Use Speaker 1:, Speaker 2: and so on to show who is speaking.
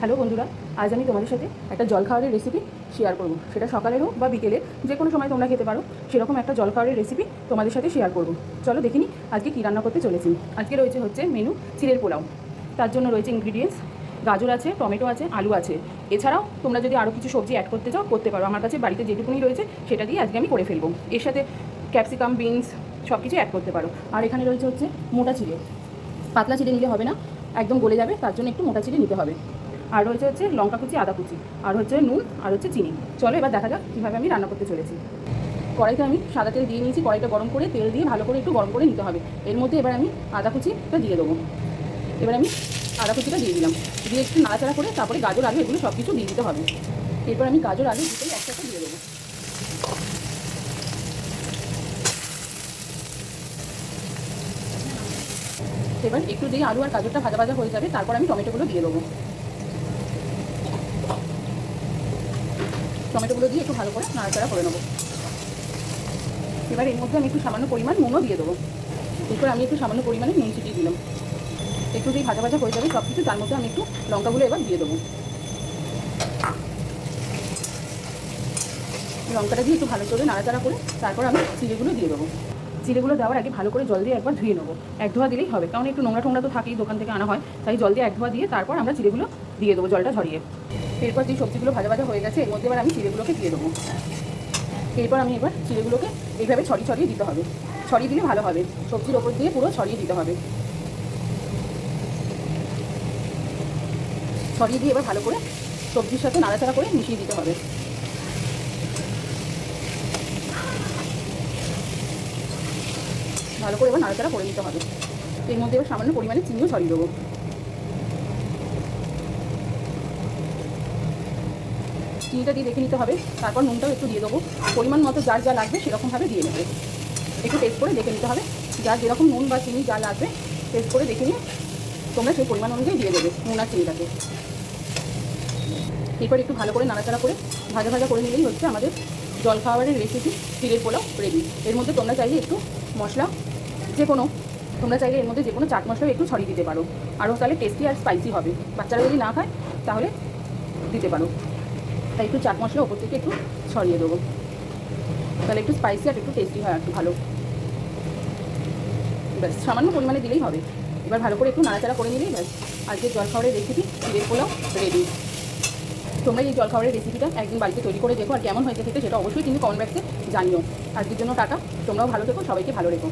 Speaker 1: Hello বন্ধুরা, আজ আমি তোমাদের সাথে একটা জলখাবারের রেসিপি শেয়ার করব। সেটা সকালের হোক বা বিকেলে, যে কোনো সময় তোমরা খেতে পারো, সেরকম একটা জলখাবারের রেসিপি তোমাদের সাথে শেয়ার করব। চলো দেখিনি আজকে কী রান্না করতে চলেছি। আজকে হচ্ছে মেনু চিড়ের পোলাও। তার জন্য রয়েছে ইনগ্রিডিয়েন্টস, গাজর আছে, টমেটো আছে, আলু আছে। এছাড়াও তোমরা যদি আরও কিছু সবজি অ্যাড করতে চাও করতে পারো। আমার কাছে বাড়িতে যেটুকুনি রয়েছে সেটা দিয়ে আজকে আমি করে ফেলবো। এর সাথে ক্যাপসিকাম, বিনস সব কিছু অ্যাড করতে পারো। আর এখানে রয়েছে মোটা চিড়ে। পাতলা চিড়ে নিলে হবে না, একদম গলে যাবে, তার জন্য একটু মোটা চিড়ে নিতে হবে। আর রয়েছে লঙ্কা কুচি, আদা কুচি, আর নুন, আর চিনি। চলো এবার দেখা যাক কীভাবে আমি রান্না করতে চলেছি। কড়াইতে আমি সাদা তেল দিয়ে নিয়েছি। কড়াইটা গরম করে তেল দিয়ে ভালো করে একটু গরম করে নিতে হবে। এর মধ্যে এবার আমি আদা কুচিটা দিয়ে দেবো। এবার আমি আদা কুচিটা দিয়ে দিলাম, দিয়ে একটু নাড়াচাড়া করে তারপরে গাজর, আলু এগুলো সব কিছু দিয়ে দিতে হবে। এরপর আমি গাজর, আলু দুটোই একসাথে দিয়ে দেবো। এবার একটু দিয়ে আলু আর গাজরটা ভাজা ভাজা হয়ে যাবে, তারপর আমি টমেটোগুলো দিয়ে দেবো। টমেটোগুলো দিয়ে একটু ভালো করে নাড়াচাড়া করে নেবো। এবার এর মধ্যে আমি একটু সামান্য পরিমাণ নুনও দিয়ে দেবো। এরপর আমি একটু সামান্য পরিমাণে নুন ছিটিয়ে দিলাম। একটু দিয়ে ভাজা ভাজা হয়ে যাবে সব কিছু, তার মধ্যে আমি একটু লঙ্কাগুলো এবার দিয়ে দেবো। লঙ্কাটা দিয়ে একটু ভালো করে নাড়াচাড়া করে তারপর আমি চিড়েগুলো দিয়ে দেবো। চিড়েগুলো দেওয়ার আগে ভালো করে জল দিয়ে একবার ধুয়ে নেবো। এক ধোয়া দিলেই হবে, কারণ একটু নোংরা টোংরা তো থাকেই, দোকান থেকে আনা হয়, তাই জল দিয়ে এক ধোয়া দিয়ে তারপর আমরা চিড়েগুলো দিয়ে দেবো জলটা ঝরিয়ে। এরপর যে সবজিগুলো ভাজা ভাজা হয়ে গেছে এর মধ্যে এবার আমি চিড়েগুলোকে দিয়ে দেবো। এরপর আমি এবার চিড়েগুলোকে এইভাবে ছড়িয়ে দিতে হবে। ছড়িয়ে দিলে ভালো হবে, সবজির ওপর দিয়ে পুরো ছড়িয়ে দিতে হবে। ছড়িয়ে দিয়ে এবার ভালো করে সবজির সাথে নাড়াচাড়া করে মিশিয়ে দিতে হবে। ভালো করে এবার নাড়াচাড়া করে নিতে হবে। এর মধ্যে এবার সামান্য পরিমাণে চিনিও ছড়িয়ে দেবো। চিনিটা দিয়ে দেখে নিতে হবে, তারপর নুনটাও একটু দিয়ে দেবো। পরিমাণ মতো যার যা লাগবে সেরকমভাবে দিয়ে নেবে। একটু টেস্ট করে দেখে নিতে হবে, যার যেরকম নুন বা চিনি যা লাগবে টেস্ট করে দেখে নিয়ে তোমরা সেই পরিমাণ অনুযায়ী দিয়ে দেবে নুন আর চিনিটাকে। এরপর একটু ভালো করে নাড়াচাড়া করে ভাজা ভাজা করে নিলেই হচ্ছে আমাদের জলখাবারের রেসিপি চিড়ের পোলাও রেডি। এর মধ্যে তোমরা চাইলে একটু মশলা তোমরা চাইলে এর মধ্যে যে কোনো চাট মশলাও একটু ছড়িয়ে দিতে পারো, আরও তাহলে টেস্টি আর স্পাইসি হবে। বাচ্চারা যদি না খায় তাহলে দিতে পারো। তাই একটু চাট মশলা ওপর থেকে একটু ছড়িয়ে দেবো, তাহলে একটু স্পাইসি আর একটু টেস্টি হয়, একটু ভালো। ব্যাস সামান্য পরিমাণে দিলেই হবে। এবার ভালো করে একটু নাড়াচাড়া করে নিলেই ব্যাস আজকে জলখাবারের রেসিপি চিড়ের পোলাও রেডি। তোমরা এই জলখাবারের রেসিপিটা একদিন বাড়িতে তৈরি করে দেখো, আর কেমন হয়েছে খেতে সেটা অবশ্যই কিন্তু কমেন্ট বক্সে জানিও। আজকের জন্য টাটা, তোমরাও ভালো থেকো, সবাইকে ভালো রেখো।